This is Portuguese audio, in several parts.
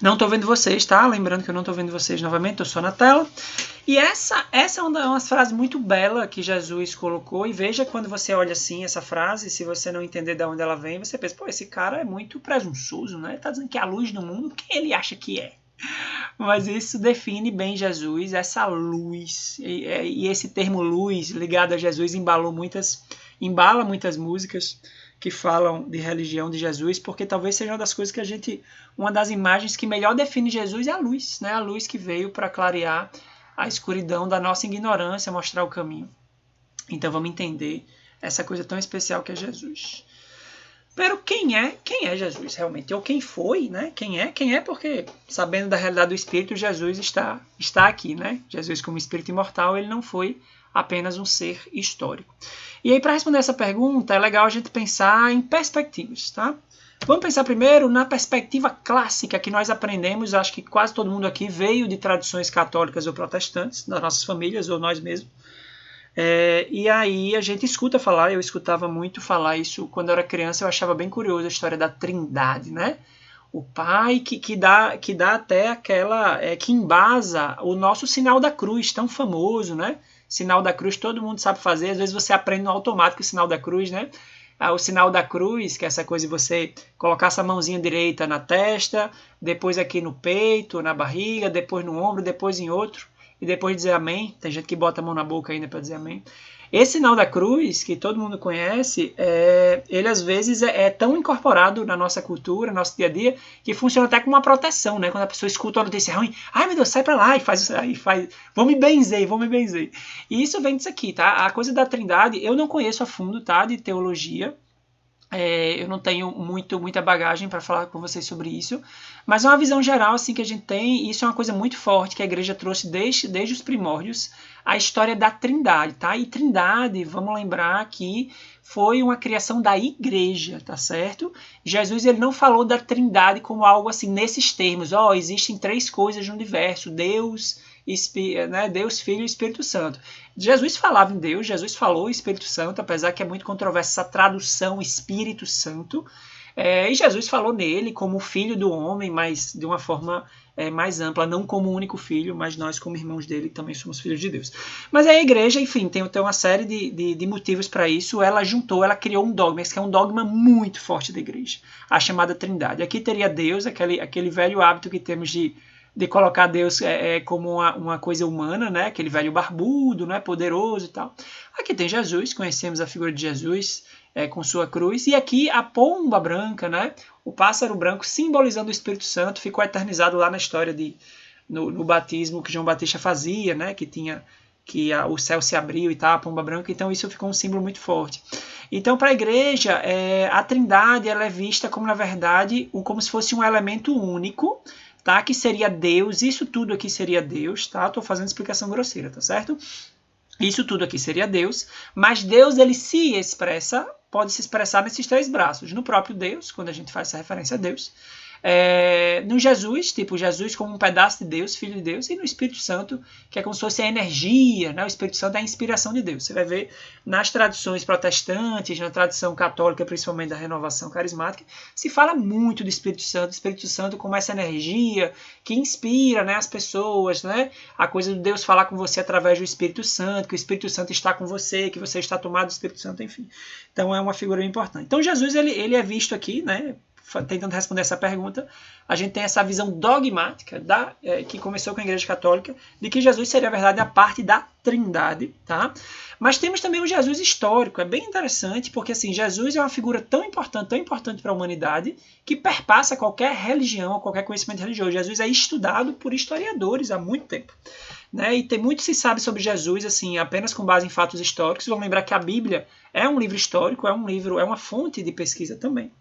Não estou vendo vocês, tá? Lembrando que eu não estou vendo vocês novamente, estou só na tela. E essa é uma frase muito bela que Jesus colocou. E veja, quando você olha assim essa frase, se você não entender de onde ela vem, você pensa, pô, esse cara é muito presunçoso, né? Está dizendo que é a luz do mundo, quem ele acha que é? Mas isso define bem Jesus, essa luz. E esse termo luz ligado a Jesus embala muitas músicas que falam de religião de Jesus, porque talvez seja uma das coisas que uma das imagens que melhor define Jesus é a luz, né? A luz que veio para clarear a escuridão da nossa ignorância, mostrar o caminho. Então vamos entender essa coisa tão especial que é Jesus. Pero quem é Jesus realmente? Ou quem foi, né? Quem é porque, sabendo da realidade do Espírito, Jesus está aqui, né? Jesus como Espírito imortal, ele não foi apenas um ser histórico. E aí, para responder essa pergunta, é legal a gente pensar em perspectivas, tá? Vamos pensar primeiro na perspectiva clássica que nós aprendemos, acho que quase todo mundo aqui veio de tradições católicas ou protestantes, das nossas famílias ou nós mesmos. E aí a gente escuta falar, eu escutava muito falar isso quando eu era criança, eu achava bem curioso a história da Trindade, né? O Pai que dá até aquela, que embasa o nosso sinal da cruz, tão famoso, né? Sinal da cruz todo mundo sabe fazer, às vezes você aprende no automático o sinal da cruz, né? O sinal da cruz, que é essa coisa de você colocar essa mãozinha direita na testa, depois aqui no peito, na barriga, depois no ombro, depois em outro, e depois dizer amém. Tem gente que bota a mão na boca ainda para dizer amém. Esse sinal da cruz, que todo mundo conhece, ele às vezes é tão incorporado na nossa cultura, no nosso dia a dia, que funciona até como uma proteção, né? Quando a pessoa escuta uma notícia ruim, ai meu Deus, sai pra lá e faz, vou me benzer. E isso vem disso aqui, tá? A coisa da Trindade, eu não conheço a fundo, tá? De teologia, eu não tenho muita bagagem para falar com vocês sobre isso, mas é uma visão geral assim que a gente tem, e isso é uma coisa muito forte que a igreja trouxe desde os primórdios, a história da Trindade, tá? E Trindade, vamos lembrar que foi uma criação da igreja, tá certo? Jesus ele não falou da Trindade como algo assim nesses termos, existem três coisas no universo, Deus, Deus, Filho e Espírito Santo. Jesus falava em Deus, Jesus falou Espírito Santo, apesar que é muito controversa essa tradução Espírito Santo, e Jesus falou nele como Filho do homem, mas de uma forma mais ampla, não como único filho, mas nós como irmãos dele também somos filhos de Deus. Mas a igreja, enfim, tem uma série de motivos para isso, ela criou um dogma, esse que é um dogma muito forte da igreja, a chamada Trindade. Aqui teria Deus, aquele velho hábito que temos de colocar Deus como uma coisa humana, né? Aquele velho barbudo, né? Poderoso e tal. Aqui tem Jesus, conhecemos a figura de Jesus com sua cruz, e aqui a pomba branca, né? O pássaro branco simbolizando o Espírito Santo, ficou eternizado lá na história no batismo que João Batista fazia, né? O céu se abriu e tal, a pomba branca, então isso ficou um símbolo muito forte. Então, para a igreja, a Trindade ela é vista como, na verdade, como se fosse um elemento único, tá? Que seria Deus, isso tudo aqui seria Deus, tá? Estou fazendo explicação grosseira, tá certo? Isso tudo aqui seria Deus, mas Deus ele pode se expressar nesses três braços. No próprio Deus, quando a gente faz essa referência a Deus, no Jesus, tipo Jesus como um pedaço de Deus, Filho de Deus, e no Espírito Santo, que é como se fosse a energia, né? O Espírito Santo é a inspiração de Deus. Você vai ver nas tradições protestantes, na tradição católica, principalmente da renovação carismática, se fala muito do Espírito Santo como essa energia que inspira, né, as pessoas, né? A coisa de Deus falar com você através do Espírito Santo, que o Espírito Santo está com você, que você está tomado do Espírito Santo, enfim. Então é uma figura importante. Então Jesus ele é visto aqui, né? Tentando responder essa pergunta, a gente tem essa visão dogmática que começou com a Igreja Católica, de que Jesus seria, na verdade, a parte da Trindade, tá? Mas temos também o Jesus histórico, é bem interessante, porque assim, Jesus é uma figura tão importante para a humanidade, que perpassa qualquer religião, qualquer conhecimento religioso. Jesus é estudado por historiadores há muito tempo. Né? E tem muito se sabe sobre Jesus assim apenas com base em fatos históricos. Vamos lembrar que a Bíblia é um livro histórico, é uma fonte de pesquisa também.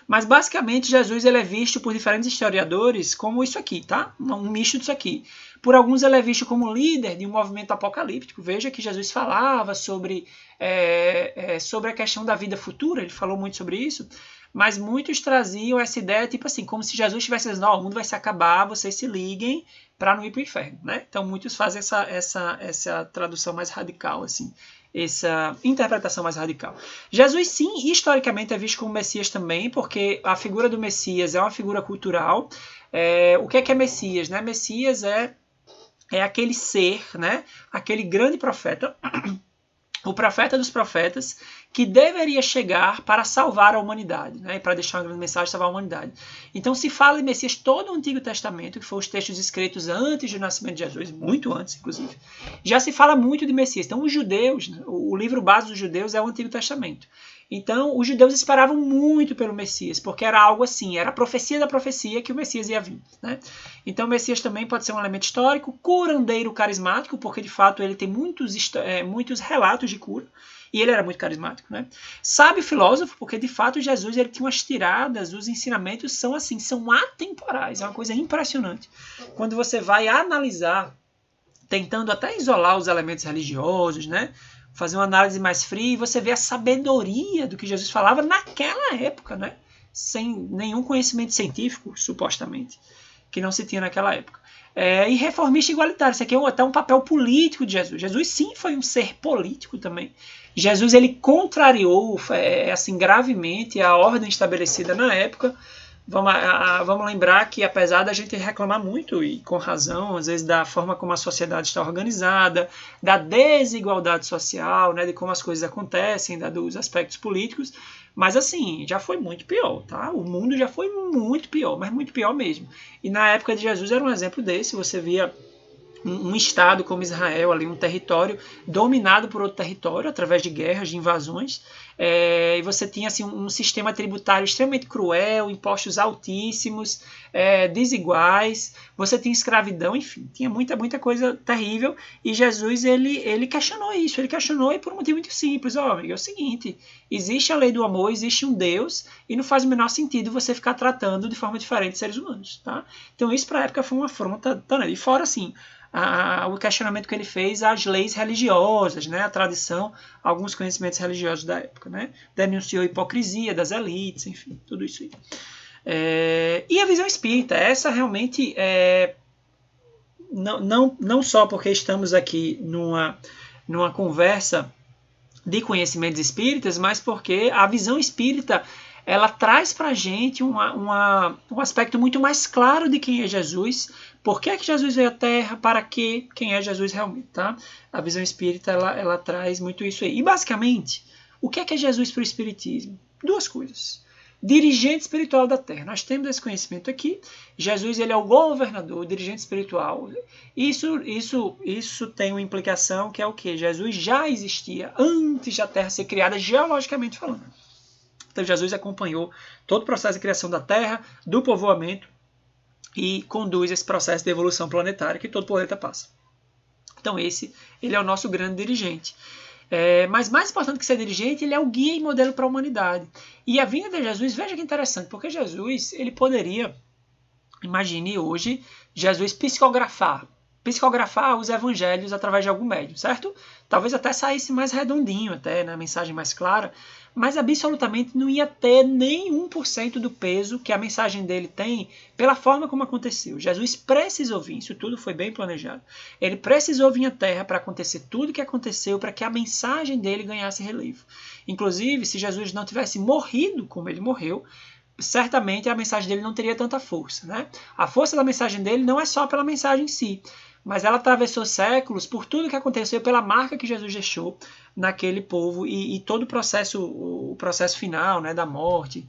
Mas basicamente Jesus ele é visto por diferentes historiadores como isso aqui, tá? Um misto disso aqui. Por alguns ele é visto como líder de um movimento apocalíptico. Veja que Jesus falava sobre a questão da vida futura, ele falou muito sobre isso, mas muitos traziam essa ideia tipo assim, como se Jesus estivesse dizendo, o mundo vai se acabar, vocês se liguem para não ir para o inferno, né? Então muitos fazem essa tradução mais radical assim. essa interpretação mais radical. Jesus, sim, historicamente é visto como Messias também, porque a figura do Messias é uma figura cultural. O que é Messias? Né? Messias é aquele ser, né? Aquele grande profeta, o profeta dos profetas, que deveria chegar para salvar a humanidade, né? E para deixar uma grande mensagem, salvar a humanidade. Então se fala de Messias todo o Antigo Testamento, que foram os textos escritos antes do nascimento de Jesus, muito antes, inclusive. Já se fala muito de Messias. Então os judeus, o livro base dos judeus é o Antigo Testamento. Então os judeus esperavam muito pelo Messias, porque era algo assim, era a profecia da profecia que o Messias ia vir, né? Então o Messias também pode ser um elemento histórico, curandeiro carismático, porque de fato ele tem muitos relatos de cura, e ele era muito carismático, né? Sábio filósofo, porque de fato Jesus ele tinha umas tiradas, os ensinamentos são assim, são atemporais, é uma coisa impressionante. Quando você vai analisar, tentando até isolar os elementos religiosos, né? Fazer uma análise mais fria, e você vê a sabedoria do que Jesus falava naquela época, né? Sem nenhum conhecimento científico, supostamente, que não se tinha naquela época. E reformista igualitário, isso aqui é até um papel político de Jesus. Jesus sim foi um ser político também. Jesus ele contrariou assim, gravemente a ordem estabelecida na época. Vamos lembrar que apesar da gente reclamar muito, e com razão, às vezes da forma como a sociedade está organizada, da desigualdade social, né, de como as coisas acontecem, dos aspectos políticos, mas assim, já foi muito pior, tá? O mundo já foi muito pior, mas muito pior mesmo. E na época de Jesus era um exemplo desse, você via um estado como Israel, ali, um território dominado por outro território através de guerras, de invasões, e você tinha assim, um sistema tributário extremamente cruel, impostos altíssimos, desiguais, você tinha escravidão, enfim, tinha muita coisa terrível, e Jesus ele questionou isso, ele questionou, e por um motivo muito simples, amigo, é o seguinte, existe a lei do amor, existe um Deus, e não faz o menor sentido você ficar tratando de forma diferente seres humanos, tá? Então isso para a época foi uma afronta, e fora assim, o questionamento que ele fez às leis religiosas, né, a tradição, alguns conhecimentos religiosos da época, né, denunciou a hipocrisia das elites, enfim, tudo isso aí. E a visão espírita, essa realmente não só porque estamos aqui numa conversa de conhecimentos espíritas, mas porque a visão espírita ela traz para a gente um aspecto muito mais claro de quem é Jesus, por que Jesus veio à Terra, para quê, quem é Jesus realmente, tá? A visão espírita ela traz muito isso aí. E basicamente, o que é Jesus para o Espiritismo? Duas coisas. Dirigente espiritual da Terra. Nós temos esse conhecimento aqui. Jesus ele é o governador, o dirigente espiritual. Isso tem uma implicação que é o quê? Jesus já existia antes da Terra ser criada, geologicamente falando. Então Jesus acompanhou todo o processo de criação da Terra, do povoamento, e conduz esse processo de evolução planetária que todo planeta passa. Então ele é o nosso grande dirigente. Mas mais importante que ser dirigente, ele é o guia e modelo para a humanidade. E a vinda de Jesus, veja que interessante, porque Jesus, ele poderia, imagine hoje, Jesus psicografar os evangelhos através de algum médium, certo? Talvez até saísse mais redondinho, até na mensagem mais clara, mas absolutamente não ia ter nem 1% do peso que a mensagem dele tem pela forma como aconteceu. Jesus precisou vir, isso tudo foi bem planejado. Ele precisou vir à Terra para acontecer tudo o que aconteceu, para que a mensagem dele ganhasse relevo. Inclusive, se Jesus não tivesse morrido como ele morreu, certamente a mensagem dele não teria tanta força, né? A força da mensagem dele não é só pela mensagem em si, mas ela atravessou séculos por tudo que aconteceu, pela marca que Jesus deixou naquele povo e todo o processo final, né, da morte,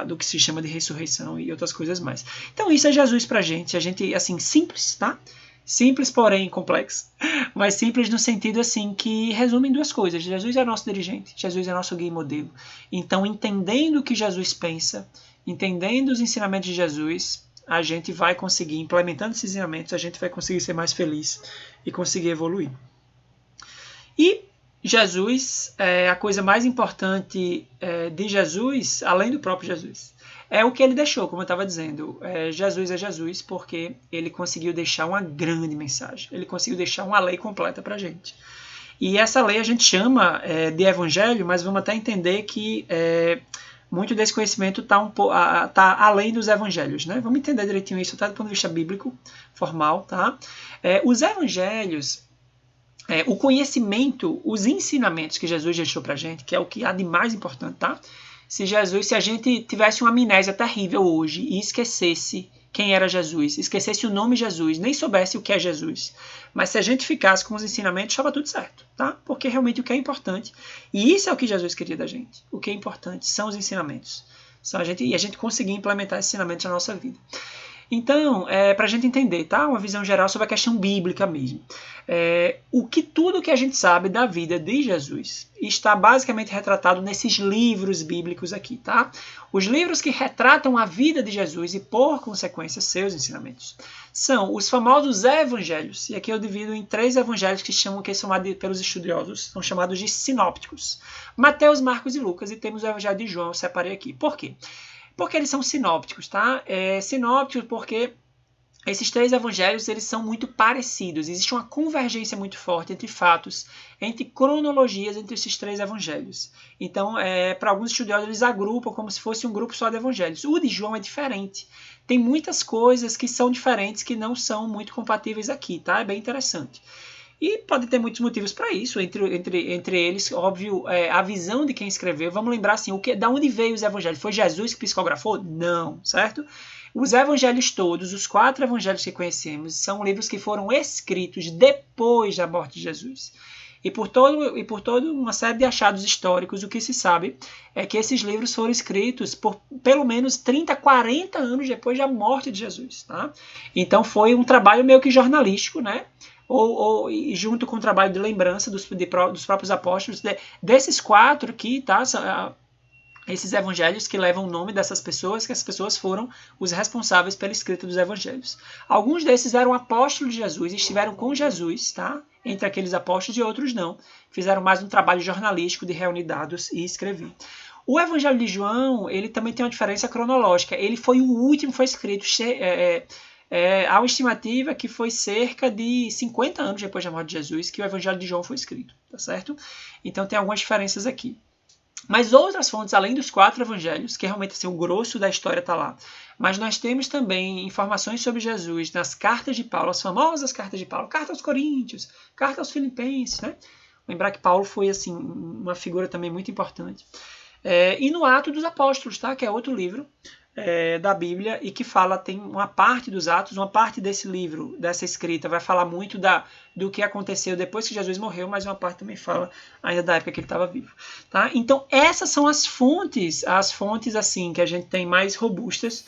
do que se chama de ressurreição e outras coisas mais. Então isso é Jesus pra gente, a gente assim, simples, tá? Simples, porém complexo, mas simples no sentido assim que resume em duas coisas. Jesus é nosso dirigente, Jesus é nosso guia e modelo. Então, entendendo o que Jesus pensa, entendendo os ensinamentos de Jesus, a gente vai conseguir, implementando esses ensinamentos, a gente vai conseguir ser mais feliz e conseguir evoluir. E Jesus, a coisa mais importante de Jesus, além do próprio Jesus, é o que ele deixou, como eu estava dizendo. Jesus é Jesus porque ele conseguiu deixar uma grande mensagem. Ele conseguiu deixar uma lei completa para a gente. E essa lei a gente chama de evangelho, mas vamos até entender que muito desse conhecimento está além dos evangelhos, né? Vamos entender direitinho isso, tá? Do ponto de vista bíblico, formal, tá? Os evangelhos, o conhecimento, os ensinamentos que Jesus deixou pra gente, que é o que há de mais importante, tá? Se a gente tivesse uma amnésia terrível hoje e esquecesse quem era Jesus, esquecesse o nome Jesus, nem soubesse o que é Jesus, mas se a gente ficasse com os ensinamentos, estava tudo certo, tá? Porque realmente o que é importante, e isso é o que Jesus queria da gente, o que é importante são os ensinamentos, e a gente conseguir implementar esses ensinamentos na nossa vida. Então, para a gente entender, tá? Uma visão geral sobre a questão bíblica mesmo. Tudo que a gente sabe da vida de Jesus está basicamente retratado nesses livros bíblicos aqui, tá? Os livros que retratam a vida de Jesus e, por consequência, seus ensinamentos. São os famosos evangelhos, e aqui eu divido em 3 evangelhos que são pelos estudiosos, são chamados de sinópticos. Mateus, Marcos e Lucas, e temos o evangelho de João, eu separei aqui. Por quê? Porque eles são sinópticos, tá? Sinópticos porque esses 3 evangelhos eles são muito parecidos. Existe uma convergência muito forte entre fatos, entre cronologias entre esses 3 evangelhos. Então, para alguns estudiosos, eles agrupam como se fosse um grupo só de evangelhos. O de João é diferente. Tem muitas coisas que são diferentes, que não são muito compatíveis aqui, tá? É bem interessante. E pode ter muitos motivos para isso, entre eles, óbvio, a visão de quem escreveu. Vamos lembrar assim, da onde veio os evangelhos? Foi Jesus que psicografou? Não, certo? Os evangelhos todos, os 4 evangelhos que conhecemos, são livros que foram escritos depois da morte de Jesus. E por toda uma série de achados históricos, o que se sabe é que esses livros foram escritos por pelo menos 30, 40 anos depois da morte de Jesus. Tá? Então foi um trabalho meio que jornalístico, né? Ou junto com o trabalho de lembrança dos próprios apóstolos, desses 4 aqui, tá? Esses evangelhos que levam o nome dessas pessoas, que as pessoas foram os responsáveis pela escrita dos evangelhos. Alguns desses eram apóstolos de Jesus, estiveram com Jesus, tá? Entre aqueles apóstolos, e outros não. Fizeram mais um trabalho jornalístico de reunir dados e escrever. O evangelho de João, ele também tem uma diferença cronológica. Ele foi o último que foi escrito. Há uma estimativa que foi cerca de 50 anos depois da morte de Jesus que o evangelho de João foi escrito, tá certo? Então tem algumas diferenças aqui. Mas outras fontes, além dos 4 evangelhos, que realmente assim, o grosso da história está lá, mas nós temos também informações sobre Jesus nas cartas de Paulo, as famosas cartas de Paulo, carta aos Coríntios, carta aos Filipenses, né? Lembrar que Paulo foi assim uma figura também muito importante. E no Atos dos Apóstolos, tá? Que é outro livro da Bíblia e que fala, tem uma parte dos Atos, uma parte desse livro, dessa escrita, vai falar muito do que aconteceu depois que Jesus morreu, mas uma parte também fala ainda da época que ele estava vivo. Tá? Então essas são as fontes assim que a gente tem mais robustas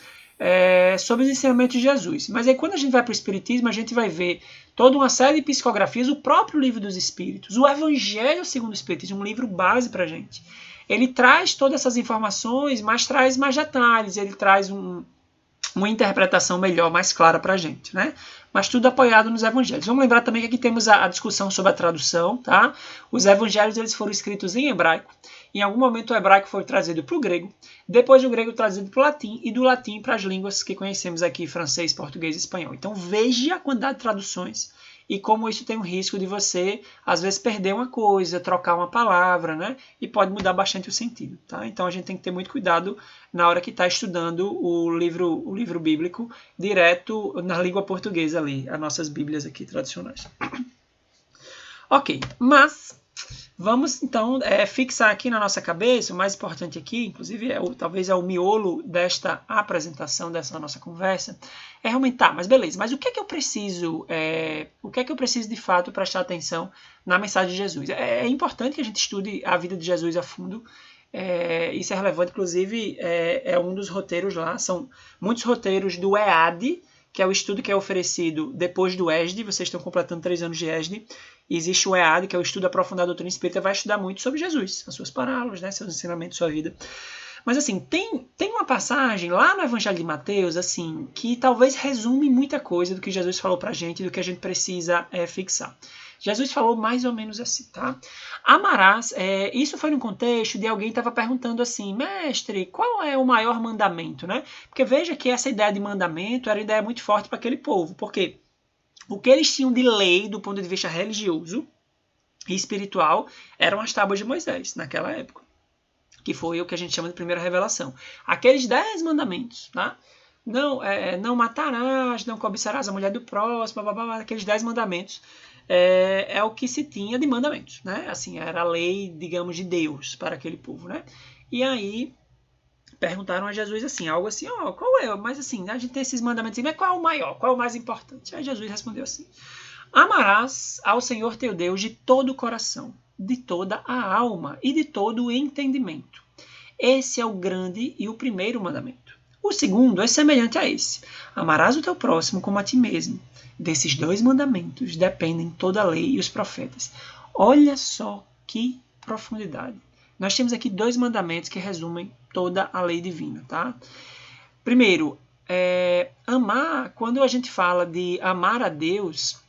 sobre os ensinamentos de Jesus. Mas aí quando a gente vai para o Espiritismo, a gente vai ver toda uma série de psicografias, o próprio Livro dos Espíritos, o Evangelho segundo o Espiritismo, um livro base para a gente. Ele traz todas essas informações, mas traz mais detalhes, ele traz uma interpretação melhor, mais clara para a gente, né? Mas tudo apoiado nos evangelhos. Vamos lembrar também que aqui temos a discussão sobre a tradução, tá? Os evangelhos eles foram escritos em hebraico. Em algum momento o hebraico foi trazido para o grego, depois o grego trazido para o latim e do latim para as línguas que conhecemos aqui, francês, português e espanhol. Então veja a quantidade de traduções e como isso tem um risco de você, às vezes, perder uma coisa, trocar uma palavra, né? E pode mudar bastante o sentido, tá? Então a gente tem que ter muito cuidado na hora que está estudando o livro bíblico direto na língua portuguesa ali, as nossas bíblias aqui tradicionais. Ok, mas vamos então fixar aqui na nossa cabeça, o mais importante aqui, inclusive talvez é o miolo desta apresentação, dessa nossa conversa, é realmente, mas beleza, mas o que é que eu preciso, de fato prestar atenção na mensagem de Jesus? É importante que a gente estude a vida de Jesus a fundo, isso é relevante, inclusive é um dos roteiros lá, são muitos roteiros do EAD, que é o estudo que é oferecido depois do ESD, vocês estão completando 3 anos de ESD, e existe o EAD, que é o estudo aprofundado da doutrina espírita, vai estudar muito sobre Jesus, as suas parábolas, né, seus ensinamentos, sua vida. Mas assim, tem uma passagem lá no Evangelho de Mateus, assim, que talvez resume muita coisa do que Jesus falou pra gente, do que a gente precisa fixar. Jesus falou mais ou menos assim, tá? Amarás, isso foi no contexto de alguém estava perguntando assim, mestre, qual é o maior mandamento, né? Porque veja que essa ideia de mandamento era uma ideia muito forte para aquele povo, porque o que eles tinham de lei do ponto de vista religioso e espiritual eram as tábuas de Moisés, naquela época, que foi o que a gente chama de primeira revelação. Aqueles 10 mandamentos, tá? Não matarás, não cobiçarás a mulher do próximo, blá, blá, blá, aqueles 10 mandamentos é o que se tinha de mandamentos, né? Assim, era a lei, digamos, de Deus para aquele povo, né? E aí perguntaram a Jesus assim, algo assim, qual é? Mas assim, a gente tem esses mandamentos, mas qual é o maior? Qual é o mais importante? Aí Jesus respondeu assim: amarás ao Senhor teu Deus de todo o coração, de toda a alma e de todo o entendimento. Esse é o grande e o primeiro mandamento. O segundo é semelhante a esse: amarás o teu próximo como a ti mesmo. Desses 2 mandamentos dependem toda a lei e os profetas. Olha só que profundidade. Nós temos aqui 2 mandamentos que resumem toda a lei divina, tá? Primeiro, amar, quando a gente fala de amar a Deus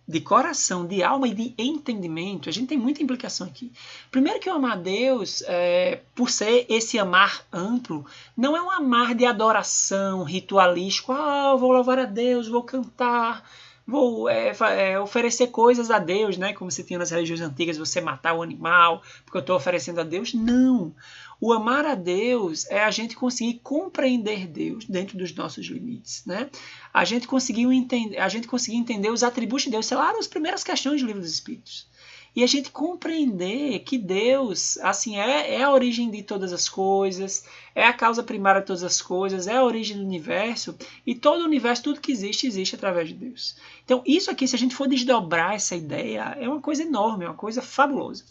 de coração, de alma e de entendimento, a gente tem muita implicação aqui. Primeiro que o amar a Deus, por ser esse amar amplo, não é um amar de adoração ritualístico, vou louvar a Deus, vou cantar, vou oferecer coisas a Deus, né? Como se tinha nas religiões antigas, você matar o animal, porque eu estou oferecendo a Deus. Não! O amar a Deus é a gente conseguir compreender Deus dentro dos nossos limites, né? A gente conseguir entender os atributos de Deus, sei lá, nas primeiras questões do Livro dos Espíritos. E a gente compreender que Deus, assim, é a origem de todas as coisas, é a causa primária de todas as coisas, é a origem do universo, e todo o universo, tudo que existe, existe através de Deus. Então, isso aqui, se a gente for desdobrar essa ideia, é uma coisa enorme, é uma coisa fabulosa.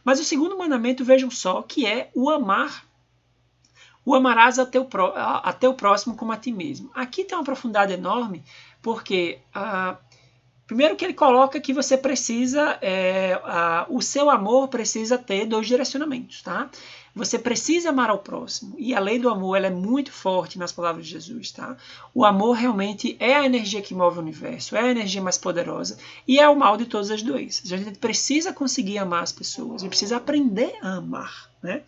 Mas o segundo mandamento, vejam só, que é o amar. O amarás a teu próximo como a ti mesmo. Aqui tem uma profundidade enorme, porque primeiro que ele coloca que você precisa, o seu amor precisa ter 2 direcionamentos, tá? Você precisa amar ao próximo, e a lei do amor ela é muito forte nas palavras de Jesus, tá? O amor realmente é a energia que move o universo, é a energia mais poderosa, e é o mal de todas as doenças. A gente precisa conseguir amar as pessoas, a gente precisa aprender a amar, né?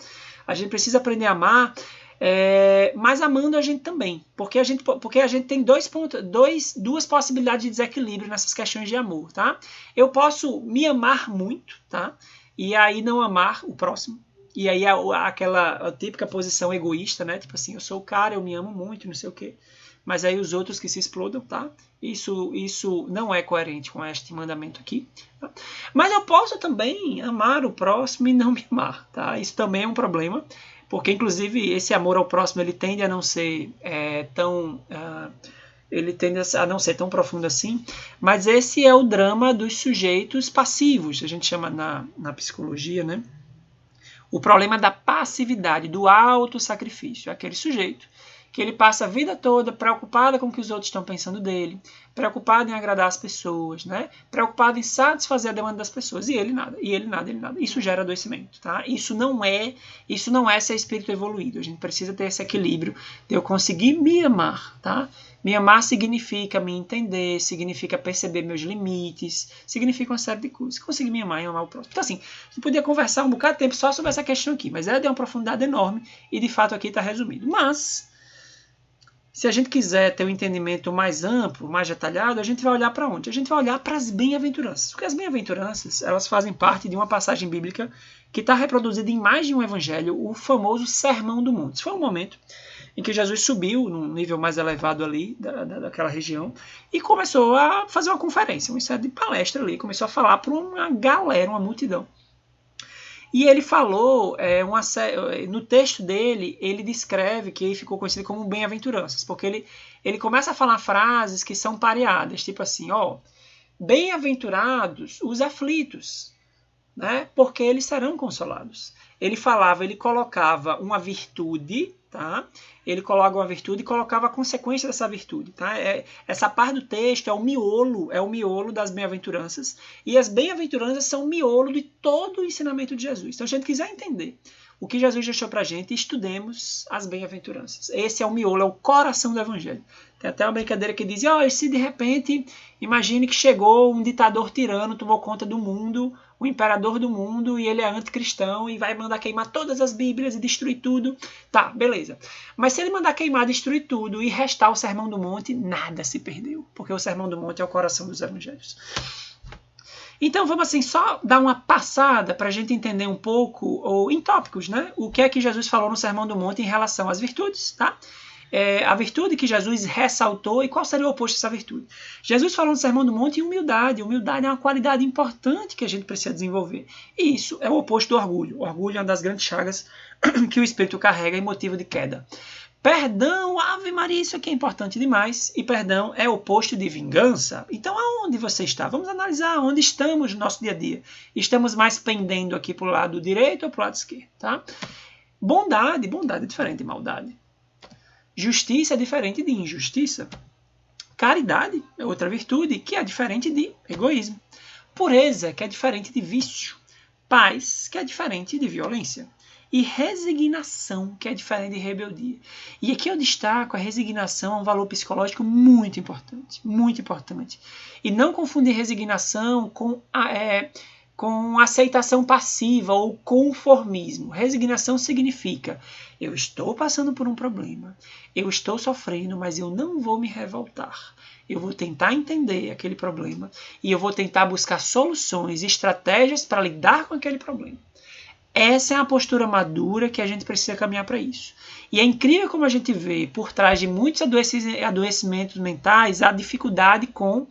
A gente precisa aprender a amar, mas amando a gente também, porque a gente tem duas possibilidades de desequilíbrio nessas questões de amor, tá? Eu posso me amar muito, tá? E aí não amar o próximo. E aí aquela típica posição egoísta, né? Tipo assim, eu sou o cara, eu me amo muito, não sei o quê. Mas aí os outros que se explodam, tá? Isso não é coerente com este mandamento aqui. Tá? Mas eu posso também amar o próximo e não me amar, tá? Isso também é um problema, porque inclusive esse amor ao próximo ele tende a não ser ele tende a não ser tão profundo assim, mas esse é o drama dos sujeitos passivos, a gente chama na psicologia, né? O problema da passividade, do autossacrifício. Aquele sujeito que ele passa a vida toda preocupado com o que os outros estão pensando dele, preocupado em agradar as pessoas, né? Preocupado em satisfazer a demanda das pessoas, e ele nada. Isso gera adoecimento, tá? Isso não é ser espírito evoluído. A gente precisa ter esse equilíbrio de eu conseguir me amar, tá? Me amar significa me entender, significa perceber meus limites, significa uma série de coisas. Conseguir me amar e amar o próximo. Então, assim, a gente podia conversar um bocado de tempo só sobre essa questão aqui, mas ela tem uma profundidade enorme e, de fato, aqui está resumido. Mas, se a gente quiser ter um entendimento mais amplo, mais detalhado, a gente vai olhar para onde? A gente vai olhar para as bem-aventuranças. Porque as bem-aventuranças, elas fazem parte de uma passagem bíblica que está reproduzida em mais de um evangelho, o famoso Sermão do Monte. Isso foi um momento em que Jesus subiu num nível mais elevado ali daquela região e começou a fazer uma conferência, uma série de palestra ali, começou a falar para uma galera, uma multidão. E ele falou, no texto dele, ele descreve que ficou conhecido como bem-aventuranças, porque ele começa a falar frases que são pareadas, tipo assim, bem-aventurados os aflitos, né? Porque eles serão consolados. Ele colocava uma virtude, tá? Ele coloca uma virtude e colocava a consequência dessa virtude, tá? Essa parte do texto é o miolo das bem-aventuranças, e as bem-aventuranças são o miolo de todo o ensinamento de Jesus. Então, se a gente quiser entender o que Jesus deixou para a gente, estudemos as bem-aventuranças. Esse é o miolo, é o coração do evangelho. Tem até uma brincadeira que diz, e se de repente, imagine que chegou um ditador tirano, tomou conta do mundo, o imperador do mundo, e ele é anticristão e vai mandar queimar todas as bíblias e destruir tudo. Tá, beleza. Mas se ele mandar queimar, destruir tudo e restar o Sermão do Monte, nada se perdeu, porque o Sermão do Monte é o coração dos evangelhos. Então vamos assim só dar uma passada para a gente entender um pouco, ou em tópicos, né? O que é que Jesus falou no Sermão do Monte em relação às virtudes, tá? a virtude que Jesus ressaltou e qual seria o oposto dessa virtude. Jesus falou no Sermão do Monte em humildade. Humildade é uma qualidade importante que a gente precisa desenvolver. E isso é o oposto do orgulho. O orgulho é uma das grandes chagas que o espírito carrega e motivo de queda. Perdão, Ave Maria, isso aqui é importante demais. E perdão é o oposto de vingança. Então, aonde você está? Vamos analisar onde estamos no nosso dia a dia. Estamos mais pendendo aqui para o lado direito ou para o lado esquerdo, tá? Bondade é diferente de maldade. Justiça é diferente de injustiça. Caridade é outra virtude que é diferente de egoísmo. Pureza, que é diferente de vício. Paz, que é diferente de violência. E resignação, que é diferente de rebeldia. E aqui eu destaco a resignação, um valor psicológico muito importante. Muito importante. E não confundir resignação com aceitação passiva ou conformismo. Resignação significa: eu estou passando por um problema, eu estou sofrendo, mas eu não vou me revoltar. Eu vou tentar entender aquele problema e eu vou tentar buscar soluções, estratégias para lidar com aquele problema. Essa é a postura madura que a gente precisa caminhar para isso. E é incrível como a gente vê por trás de muitos adoecimentos mentais a dificuldade com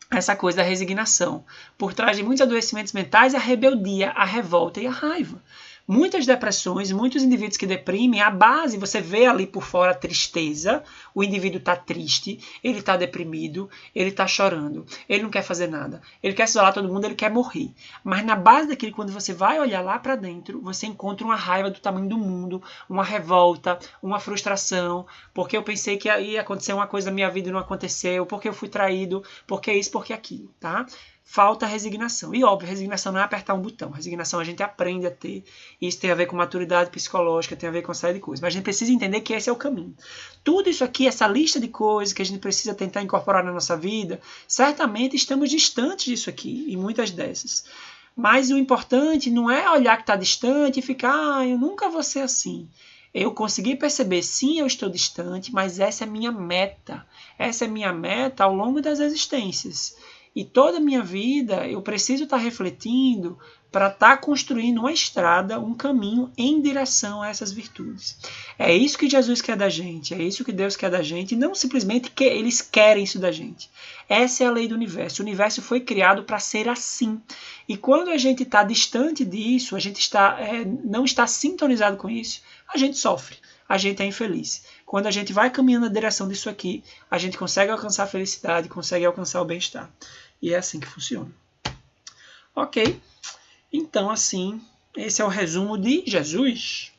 essa coisa da resignação. Por trás de muitos adoecimentos mentais, a rebeldia, a revolta e a raiva. Muitas depressões, muitos indivíduos que deprimem, a base, você vê ali por fora a tristeza, o indivíduo está triste, ele está deprimido, ele está chorando, ele não quer fazer nada, ele quer se isolar todo mundo, ele quer morrer. Mas na base daquilo, quando você vai olhar lá para dentro, você encontra uma raiva do tamanho do mundo, uma revolta, uma frustração, porque eu pensei que ia acontecer uma coisa na minha vida e não aconteceu, porque eu fui traído, porque isso, porque aquilo, tá? Falta resignação. E óbvio, resignação não é apertar um botão. Resignação a gente aprende a ter. Isso tem a ver com maturidade psicológica, tem a ver com uma série de coisas. Mas a gente precisa entender que esse é o caminho. Tudo isso aqui, essa lista de coisas que a gente precisa tentar incorporar na nossa vida, certamente estamos distantes disso aqui, em muitas dessas. Mas o importante não é olhar que está distante e ficar, eu nunca vou ser assim. Eu consegui perceber, sim, eu estou distante, mas essa é a minha meta. Essa é a minha meta ao longo das existências. E toda a minha vida eu preciso estar refletindo para estar construindo uma estrada, um caminho em direção a essas virtudes. É isso que Jesus quer da gente, é isso que Deus quer da gente, e não simplesmente que eles querem isso da gente. Essa é a lei do universo. O universo foi criado para ser assim. E quando a gente está distante disso, a gente não está sintonizado com isso, a gente sofre, a gente é infeliz. Quando a gente vai caminhando na direção disso aqui, a gente consegue alcançar a felicidade, consegue alcançar o bem-estar. E é assim que funciona. Ok, então assim, esse é o resumo de Jesus.